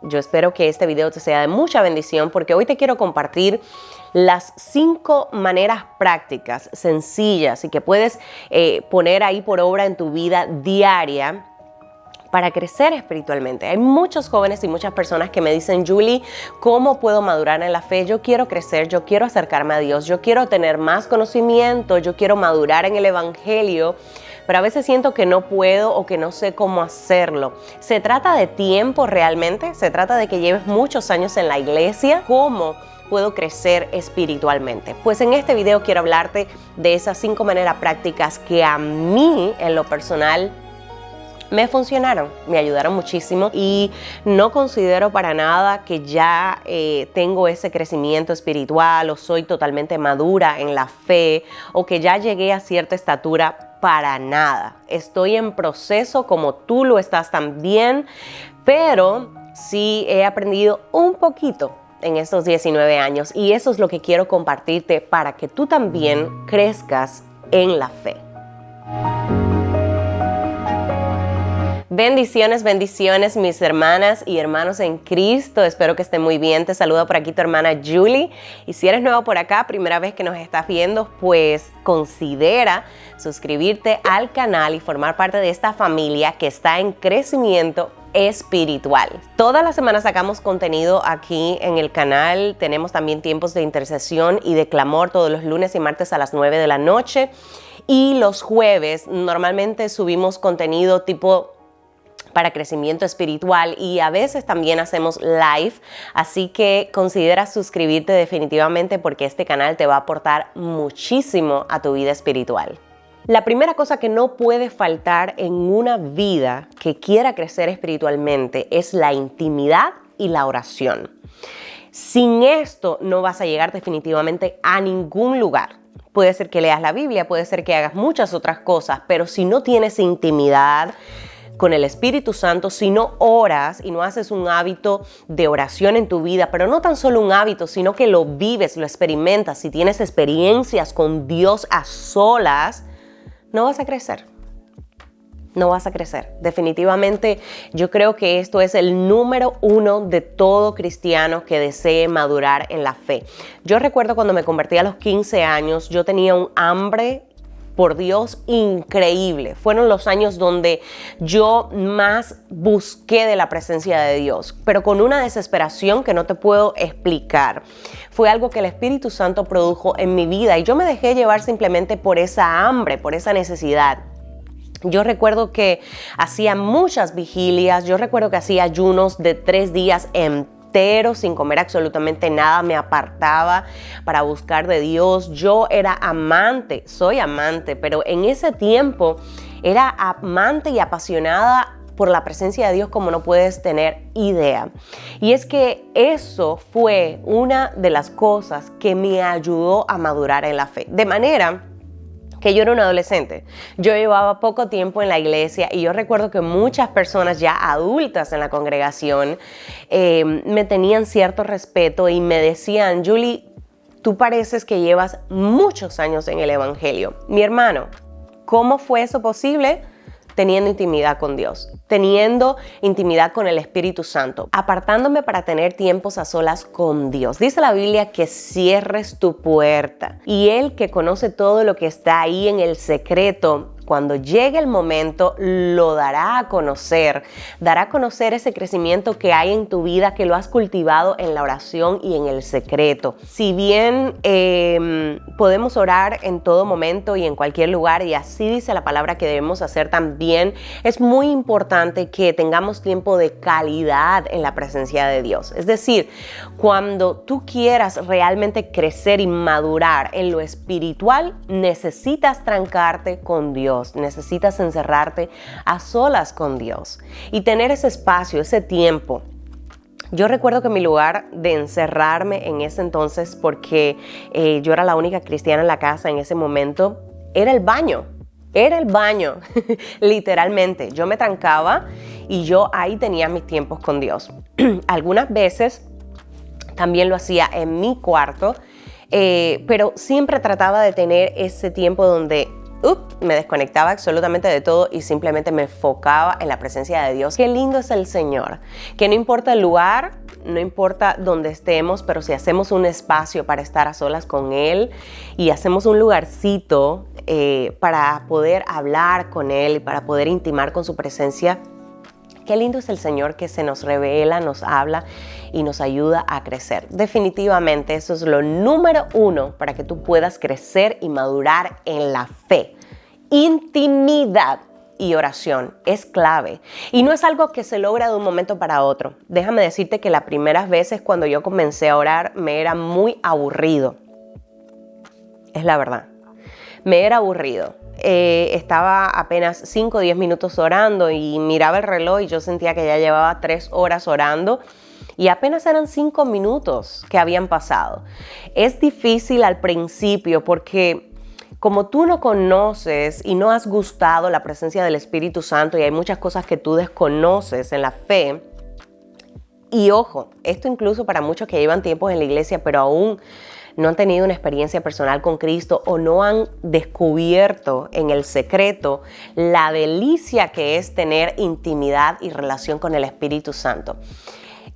Yo espero que este video te sea de mucha bendición porque hoy te quiero compartir las 5 maneras prácticas, sencillas y que puedes poner ahí por obra en tu vida diaria para crecer espiritualmente. Hay muchos jóvenes y muchas personas que me dicen, Julie, ¿cómo puedo madurar en la fe? Yo quiero crecer, yo quiero acercarme a Dios, yo quiero tener más conocimiento, yo quiero madurar en el evangelio, pero a veces siento que no puedo o que no sé cómo hacerlo. ¿Se trata de tiempo realmente? ¿Se trata de que lleves muchos años en la iglesia? ¿Cómo puedo crecer espiritualmente? Pues en este video quiero hablarte de esas 5 maneras prácticas que a mí, en lo personal, me funcionaron, me ayudaron muchísimo y no considero para nada que ya tengo ese crecimiento espiritual o soy totalmente madura en la fe o que ya llegué a cierta estatura, para nada. Estoy en proceso como tú lo estás también, pero sí he aprendido un poquito en estos 19 años y eso es lo que quiero compartirte para que tú también crezcas en la fe. Bendiciones, bendiciones, mis hermanas y hermanos en Cristo. Espero que estén muy bien. Te saluda por aquí tu hermana Julie. Y si eres nuevo por acá, primera vez que nos estás viendo, pues considera suscribirte al canal y formar parte de esta familia que está en crecimiento espiritual. Todas las semanas sacamos contenido aquí en el canal. Tenemos también tiempos de intercesión y de clamor todos los lunes y martes a las 9 de la noche. Y los jueves normalmente subimos contenido tipo para crecimiento espiritual y a veces también hacemos live, así que considera suscribirte definitivamente porque este canal te va a aportar muchísimo a tu vida espiritual. La primera cosa que no puede faltar en una vida que quiera crecer espiritualmente es la intimidad y la oración. Sin esto no vas a llegar definitivamente a ningún lugar. Puede ser que leas la Biblia, puede ser que hagas muchas otras cosas, pero si no tienes intimidad con el Espíritu Santo, si no oras y no haces un hábito de oración en tu vida, pero no tan solo un hábito, sino que lo vives, lo experimentas, si tienes experiencias con Dios a solas, no vas a crecer. No vas a crecer. Definitivamente yo creo que esto es el número 1 de todo cristiano que desee madurar en la fe. Yo recuerdo cuando me convertí a los 15 años, yo tenía un hambre por Dios increíble. Fueron los años donde yo más busqué de la presencia de Dios, pero con una desesperación que no te puedo explicar. Fue algo que el Espíritu Santo produjo en mi vida y yo me dejé llevar simplemente por esa hambre, por esa necesidad. Yo recuerdo que hacía muchas vigilias, yo recuerdo que hacía ayunos de 3 días enteros sin comer absolutamente nada, me apartaba para buscar de Dios. Yo era amante, soy amante, pero en ese tiempo era amante y apasionada por la presencia de Dios como no puedes tener idea. Y es que eso fue una de las cosas que me ayudó a madurar en la fe. De manera que yo era un adolescente. Yo llevaba poco tiempo en la iglesia y yo recuerdo que muchas personas ya adultas en la congregación me tenían cierto respeto y me decían, Julie, tú pareces que llevas muchos años en el evangelio. Mi hermano, ¿cómo fue eso posible? Teniendo intimidad con Dios, teniendo intimidad con el Espíritu Santo, apartándome para tener tiempos a solas con Dios. Dice la Biblia que cierres tu puerta y Él que conoce todo lo que está ahí en el secreto, cuando llegue el momento, lo dará a conocer ese crecimiento que hay en tu vida, que lo has cultivado en la oración y en el secreto. Si bien podemos orar en todo momento y en cualquier lugar, y así dice la palabra que debemos hacer también, es muy importante que tengamos tiempo de calidad en la presencia de Dios. Es decir, cuando tú quieras realmente crecer y madurar en lo espiritual, necesitas trancarte con Dios. Necesitas encerrarte a solas con Dios y tener ese espacio, ese tiempo. Yo recuerdo que mi lugar de encerrarme en ese entonces, porque yo era la única cristiana en la casa en ese momento, era el baño. Era el baño, literalmente. Yo me trancaba y yo ahí tenía mis tiempos con Dios. Algunas veces también lo hacía en mi cuarto, pero siempre trataba de tener ese tiempo donde me desconectaba absolutamente de todo y simplemente me enfocaba en la presencia de Dios. Qué lindo es el Señor, que no importa el lugar, no importa dónde estemos, pero si hacemos un espacio para estar a solas con Él y hacemos un lugarcito para poder hablar con Él y para poder intimar con su presencia, qué lindo es el Señor que se nos revela, nos habla y nos ayuda a crecer. Definitivamente eso es lo número 1 para que tú puedas crecer y madurar en la fe. Intimidad y oración es clave y no es algo que se logra de un momento para otro. Déjame decirte que las primeras veces cuando yo comencé a orar me era muy aburrido. Es la verdad. Me era aburrido. Estaba apenas 5 o 10 minutos orando y miraba el reloj y yo sentía que ya llevaba 3 horas orando y apenas eran 5 minutos que habían pasado. Es difícil al principio porque como tú no conoces y no has gustado la presencia del Espíritu Santo y hay muchas cosas que tú desconoces en la fe, y ojo, esto incluso para muchos que llevan tiempos en la iglesia pero aún no han tenido una experiencia personal con Cristo o no han descubierto en el secreto la delicia que es tener intimidad y relación con el Espíritu Santo.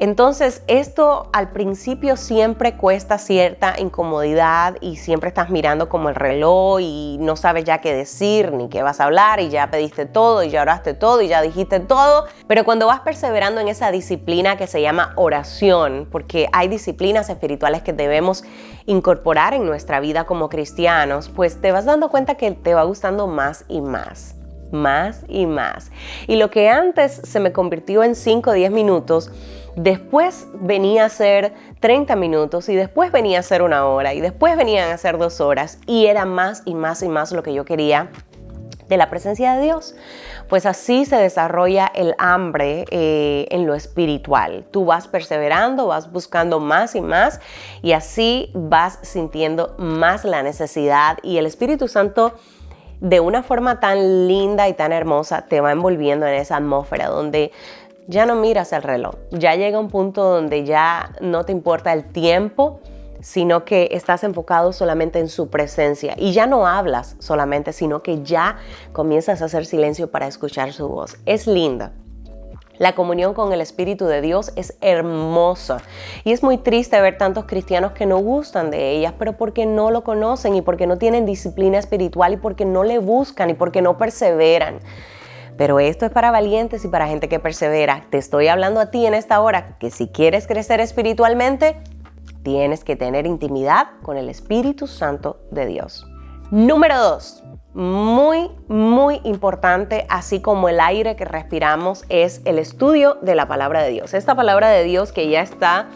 Entonces, esto al principio siempre cuesta cierta incomodidad y siempre estás mirando como el reloj y no sabes ya qué decir ni qué vas a hablar y ya pediste todo y ya oraste todo y ya dijiste todo. Pero cuando vas perseverando en esa disciplina que se llama oración, porque hay disciplinas espirituales que debemos incorporar en nuestra vida como cristianos, pues te vas dando cuenta que te va gustando más y más. Más y más. Y lo que antes se me convirtió en 5 o 10 minutos, después venía a ser 30 minutos y después venía a ser 1 hora y después venían a ser 2 horas y era más y más y más lo que yo quería de la presencia de Dios. Pues así se desarrolla el hambre en lo espiritual. Tú vas perseverando, vas buscando más y más y así vas sintiendo más la necesidad y el Espíritu Santo de una forma tan linda y tan hermosa te va envolviendo en esa atmósfera donde ya no miras el reloj, ya llega un punto donde ya no te importa el tiempo, sino que estás enfocado solamente en su presencia y ya no hablas solamente, sino que ya comienzas a hacer silencio para escuchar su voz. Es linda. La comunión con el Espíritu de Dios es hermosa y es muy triste ver tantos cristianos que no gustan de ellas, pero porque no lo conocen y porque no tienen disciplina espiritual y porque no le buscan y porque no perseveran. Pero esto es para valientes y para gente que persevera. Te estoy hablando a ti en esta hora que si quieres crecer espiritualmente, tienes que tener intimidad con el Espíritu Santo de Dios. Número 2. Muy, muy importante, así como el aire que respiramos, es el estudio de la palabra de Dios. Esta palabra de Dios que ya está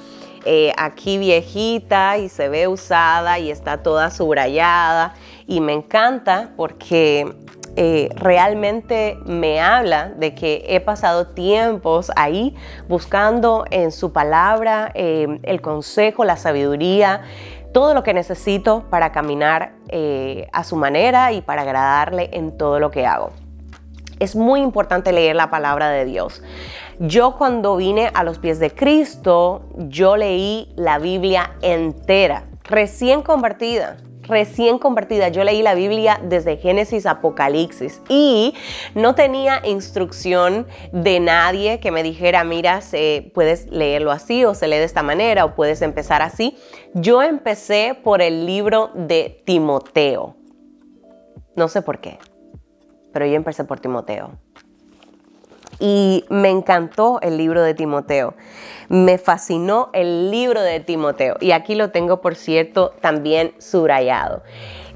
aquí viejita y se ve usada y está toda subrayada y me encanta porque realmente me habla de que he pasado tiempos ahí buscando en su palabra el consejo, la sabiduría, todo lo que necesito para caminar a su manera y para agradarle en todo lo que hago. Es muy importante leer la palabra de Dios. Yo cuando vine a los pies de Cristo, yo leí la Biblia entera, recién convertida. Yo leí la Biblia desde Génesis a Apocalipsis y no tenía instrucción de nadie que me dijera, mira, puedes leerlo así o se lee de esta manera o puedes empezar así. Yo empecé por el libro de Timoteo. No sé por qué, pero yo empecé por Timoteo. Y me encantó el libro de Timoteo. Me fascinó el libro de Timoteo. Y aquí lo tengo, por cierto, también subrayado.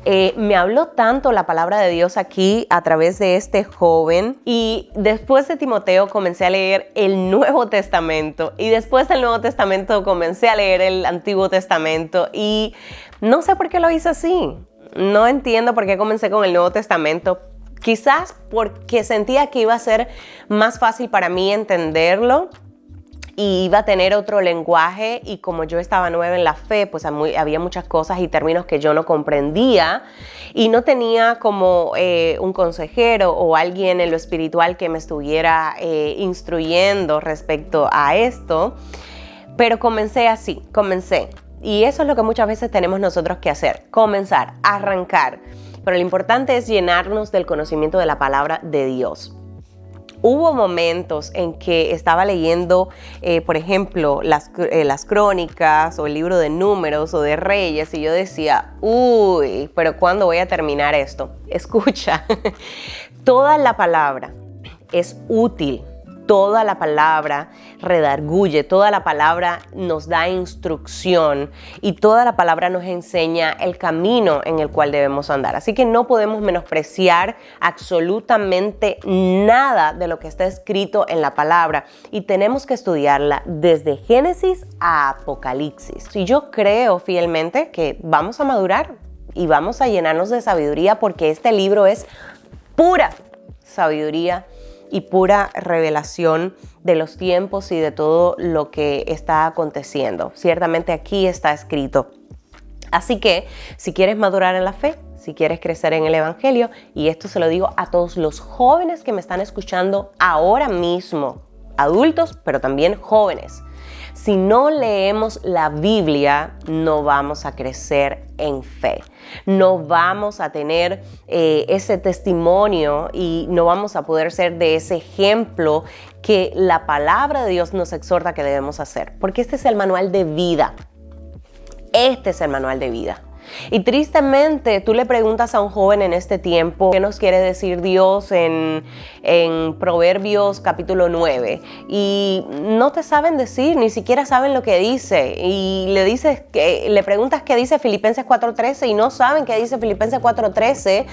Me habló tanto la palabra de Dios aquí a través de este joven. Y después de Timoteo comencé a leer el Nuevo Testamento. Y después del Nuevo Testamento comencé a leer el Antiguo Testamento. Y no sé por qué lo hice así. No entiendo por qué comencé con el Nuevo Testamento. Quizás porque sentía que iba a ser más fácil para mí entenderlo y iba a tener otro lenguaje y como yo estaba nueva en la fe, pues había muchas cosas y términos que yo no comprendía y no tenía como un consejero o alguien en lo espiritual que me estuviera instruyendo respecto a esto, pero comencé. Y eso es lo que muchas veces tenemos nosotros que hacer, comenzar, arrancar. pero lo importante es llenarnos del conocimiento de la palabra de Dios. Hubo momentos en que estaba leyendo, por ejemplo, las crónicas o el libro de Números o de Reyes y yo decía, uy, pero ¿cuándo voy a terminar esto? Escucha, toda la palabra es útil. Toda la palabra redarguye, toda la palabra nos da instrucción y toda la palabra nos enseña el camino en el cual debemos andar. Así que no podemos menospreciar absolutamente nada de lo que está escrito en la palabra y tenemos que estudiarla desde Génesis a Apocalipsis. Y yo creo fielmente que vamos a madurar y vamos a llenarnos de sabiduría porque este libro es pura sabiduría y pura revelación de los tiempos y de todo lo que está aconteciendo. Ciertamente aquí está escrito. Así que si quieres madurar en la fe, si quieres crecer en el Evangelio, y esto se lo digo a todos los jóvenes que me están escuchando ahora mismo, adultos, pero también jóvenes. Si no leemos la Biblia, no vamos a crecer en fe. No vamos a tener ese testimonio y no vamos a poder ser de ese ejemplo que la palabra de Dios nos exhorta que debemos hacer. Porque este es el manual de vida. Este es el manual de vida. Y tristemente tú le preguntas a un joven en este tiempo qué nos quiere decir Dios en Proverbios capítulo 9 y no te saben decir, ni siquiera saben lo que dice y le preguntas qué dice Filipenses 4:13 y no saben qué dice Filipenses 4:13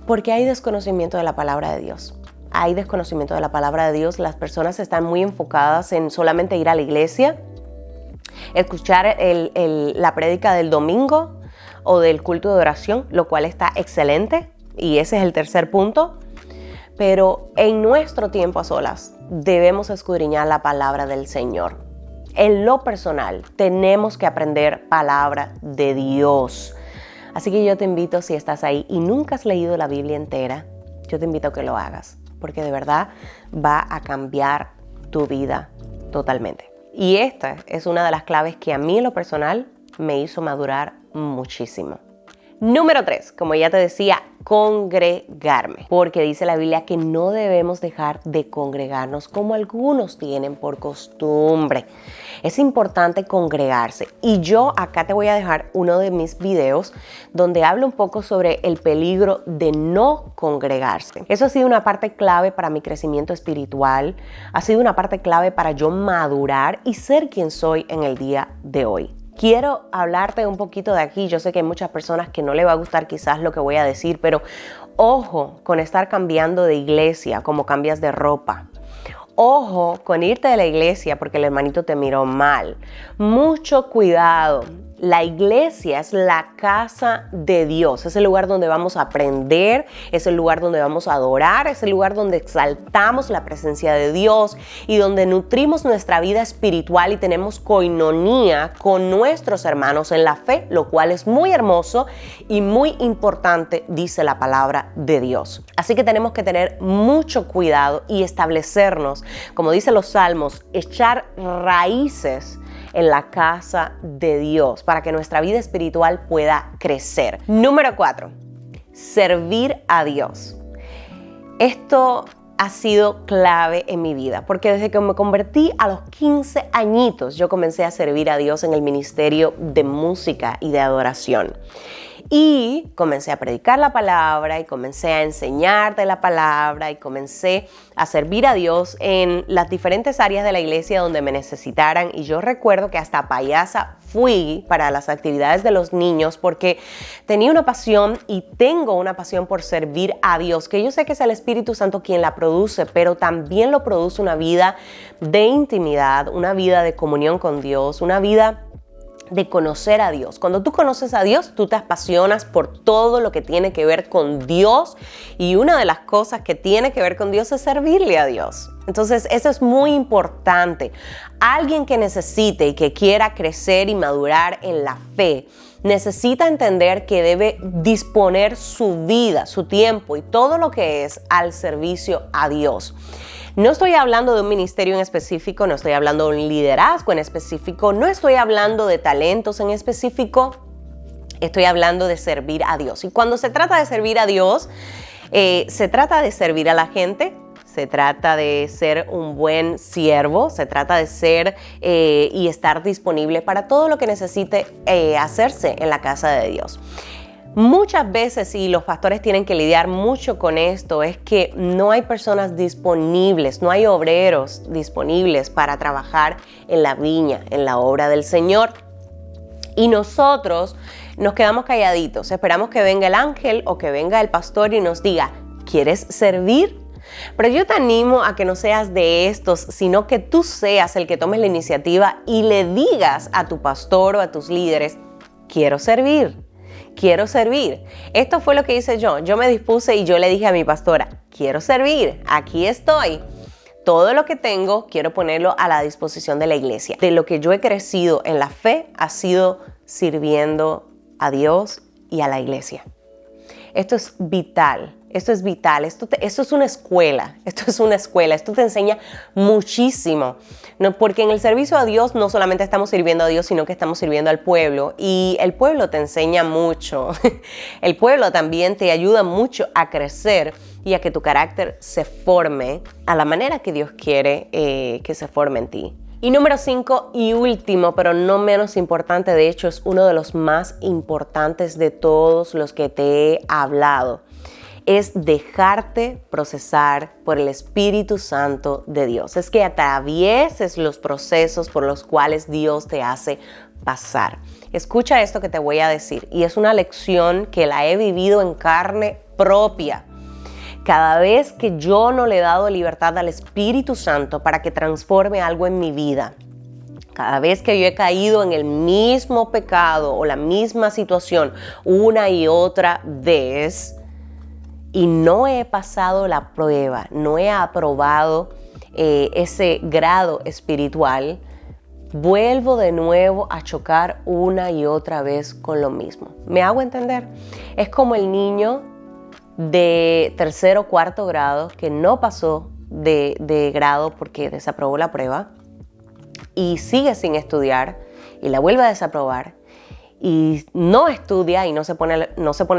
porque hay desconocimiento de la palabra de Dios. Hay desconocimiento de la palabra de Dios. Las personas están muy enfocadas en solamente ir a la iglesia, escuchar la prédica del domingo o del culto de oración, lo cual está excelente y ese es el tercer punto. Pero en nuestro tiempo a solas debemos escudriñar la palabra del Señor. En lo personal tenemos que aprender palabra de Dios. Así que yo te invito, si estás ahí y nunca has leído la Biblia entera, yo te invito a que lo hagas, porque de verdad va a cambiar tu vida totalmente. Y esta es una de las claves que a mí en lo personal me hizo madurar muchísimo. Número 3, como ya te decía, congregarme. Porque dice la Biblia que no debemos dejar de congregarnos como algunos tienen por costumbre. Es importante congregarse. Y yo acá te voy a dejar uno de mis videos donde hablo un poco sobre el peligro de no congregarse. Eso ha sido una parte clave para mi crecimiento espiritual. Ha sido una parte clave para yo madurar y ser quien soy en el día de hoy. Quiero hablarte un poquito de aquí. Yo sé que hay muchas personas que no le va a gustar quizás lo que voy a decir, pero ojo con estar cambiando de iglesia como cambias de ropa. Ojo con irte de la iglesia porque el hermanito te miró mal. Mucho cuidado. La iglesia es la casa de Dios, es el lugar donde vamos a aprender, es el lugar donde vamos a adorar, es el lugar donde exaltamos la presencia de Dios y donde nutrimos nuestra vida espiritual y tenemos coinonía con nuestros hermanos en la fe, lo cual es muy hermoso y muy importante, dice la palabra de Dios. Así que tenemos que tener mucho cuidado y establecernos, como dicen los salmos, echar raíces en la casa de Dios para que nuestra vida espiritual pueda crecer. Número 4, servir a Dios. Esto ha sido clave en mi vida porque desde que me convertí a los 15 añitos yo comencé a servir a Dios en el ministerio de música y de adoración. Y comencé a predicar la palabra y comencé a enseñarte la palabra y comencé a servir a Dios en las diferentes áreas de la iglesia donde me necesitaran. Y yo recuerdo que hasta payasa fui para las actividades de los niños porque tenía una pasión y tengo una pasión por servir a Dios, que yo sé que es el Espíritu Santo quien la produce, pero también lo produce una vida de intimidad, una vida de comunión con Dios, una vida de conocer a Dios. Cuando tú conoces a Dios, tú te apasionas por todo lo que tiene que ver con Dios y una de las cosas que tiene que ver con Dios es servirle a Dios. Entonces, eso es muy importante. Alguien que necesite y que quiera crecer y madurar en la fe, necesita entender que debe disponer su vida, su tiempo y todo lo que es al servicio a Dios. No estoy hablando de un ministerio en específico, no estoy hablando de un liderazgo en específico, no estoy hablando de talentos en específico. Estoy hablando de servir a Dios. Y cuando se trata de servir a Dios, se trata de servir a la gente, se trata de ser un buen siervo, se trata de ser y estar disponible para todo lo que necesite hacerse en la casa de Dios. Muchas veces, y los pastores tienen que lidiar mucho con esto, es que no hay personas disponibles, no hay obreros disponibles para trabajar en la viña, en la obra del Señor. Y nosotros nos quedamos calladitos, esperamos que venga el ángel o que venga el pastor y nos diga, ¿quieres servir? Pero yo te animo a que no seas de estos, sino que tú seas el que tomes la iniciativa y le digas a tu pastor o a tus líderes, quiero servir. Quiero servir. Esto fue lo que hice yo. Yo me dispuse y yo le dije a mi pastora, quiero servir, aquí estoy. Todo lo que tengo quiero ponerlo a la disposición de la iglesia. De lo que yo he crecido en la fe ha sido sirviendo a Dios y a la iglesia. Esto es vital. Esto es vital, esto es una escuela, esto te enseña muchísimo, ¿no? Porque en el servicio a Dios no solamente estamos sirviendo a Dios, sino que estamos sirviendo al pueblo y el pueblo te enseña mucho, el pueblo también te ayuda mucho a crecer y a que tu carácter se forme a la manera que Dios quiere que se forme en ti. Y número 5 y último, pero no menos importante, de hecho es uno de los más importantes de todos los que te he hablado, es dejarte procesar por el Espíritu Santo de Dios. Es que atravieses los procesos por los cuales Dios te hace pasar. Escucha esto que te voy a decir y es una lección que la he vivido en carne propia. Cada vez que yo no le he dado libertad al Espíritu Santo para que transforme algo en mi vida, cada vez que yo he caído en el mismo pecado o la misma situación una y otra vez, y no he pasado la prueba, no he aprobado ese grado espiritual, vuelvo de nuevo a chocar una y otra vez con lo mismo. ¿Me hago entender? Es como el niño de 3º o 4º grado que no pasó de grado porque desaprobó la prueba y sigue sin estudiar y la vuelve a desaprobar. Y no estudia y no se pone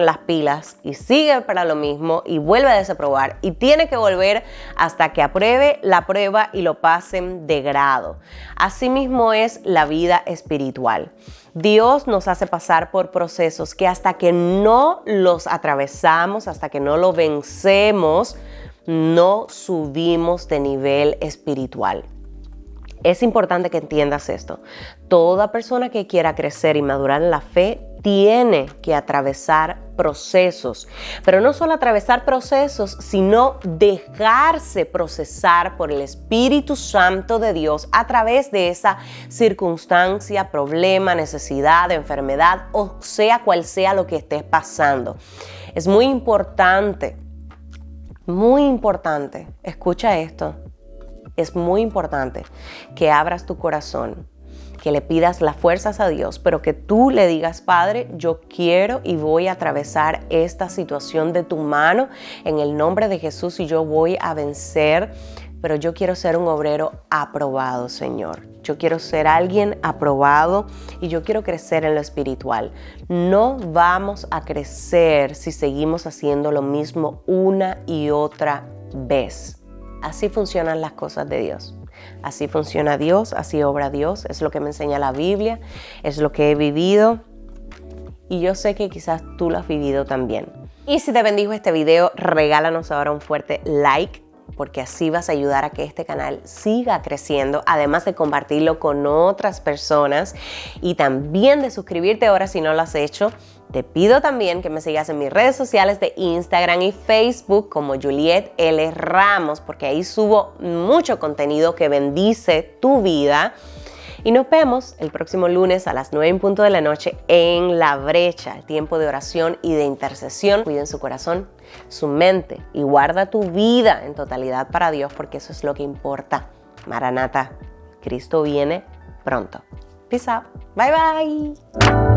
las pilas y sigue para lo mismo y vuelve a desaprobar y tiene que volver hasta que apruebe la prueba y lo pasen de grado. Asimismo es la vida espiritual. Dios nos hace pasar por procesos que hasta que no los atravesamos, hasta que no lo vencemos, no subimos de nivel espiritual. Es importante que entiendas esto. Toda persona que quiera crecer y madurar en la fe tiene que atravesar procesos. Pero no solo atravesar procesos, sino dejarse procesar por el Espíritu Santo de Dios a través de esa circunstancia, problema, necesidad, enfermedad, o sea cual sea lo que estés pasando. Es muy importante, escucha esto. Es muy importante que abras tu corazón, que le pidas las fuerzas a Dios, pero que tú le digas, Padre, yo quiero y voy a atravesar esta situación de tu mano en el nombre de Jesús y yo voy a vencer, pero yo quiero ser un obrero aprobado, Señor. Yo quiero ser alguien aprobado y yo quiero crecer en lo espiritual. No vamos a crecer si seguimos haciendo lo mismo una y otra vez. Así funcionan las cosas de Dios. Así funciona Dios, así obra Dios. Es lo que me enseña la Biblia, es lo que he vivido y yo sé que quizás tú lo has vivido también. Y si te bendijo este video, regálanos ahora un fuerte like, porque así vas a ayudar a que este canal siga creciendo, además de compartirlo con otras personas y también de suscribirte ahora si no lo has hecho. Te pido también que me sigas en mis redes sociales de Instagram y Facebook como Juliet L. Ramos, porque ahí subo mucho contenido que bendice tu vida. Y nos vemos el próximo lunes a las 9:00 de la noche en La Brecha, el tiempo de oración y de intercesión. Cuiden su corazón, su mente y guarda tu vida en totalidad para Dios, porque eso es lo que importa. Maranata, Cristo viene pronto. Peace out. Bye bye.